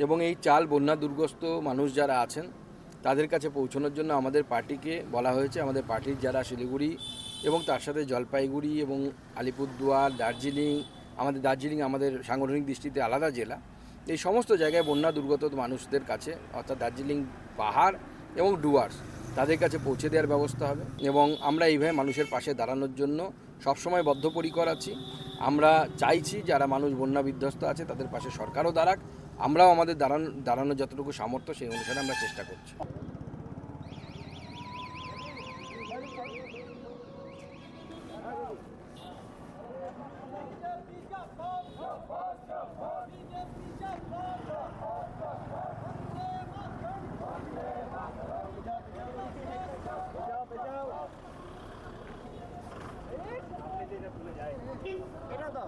এবং এই চাল বন্যা দুর্গস্ত মানুষ যারা আছেন তাদের কাছে পৌঁছানোর জন্য আমাদের পার্টিকে বলা হয়েছে। আমাদের পার্টির যারা শিলিগুড়ি এবং তার সাথে জলপাইগুড়ি এবং আলিপুরদুয়ার, দার্জিলিং, আমাদের সাংগঠনিক দৃষ্টিতে আলাদা জেলা, এই সমস্ত জায়গায় বন্যা দুর্গত মানুষদের কাছে, অর্থাৎ দার্জিলিং পাহাড় এবং ডুয়ার্স, তাদের কাছে পৌঁছে দেওয়ার ব্যবস্থা হবে। এবং আমরা এইভাবে মানুষের পাশে দাঁড়ানোর জন্য সবসময় বদ্ধপরিকর আছি। আমরা চাইছি যারা মানুষ বন্যা বিধ্বস্ত আছে তাদের পাশে সরকারও দাঁড়াক, আমরাও আমাদের দাঁড়ানোর যতটুকু সামর্থ্য সেই অনুসারে আমরা চেষ্টা করছি। এটা তো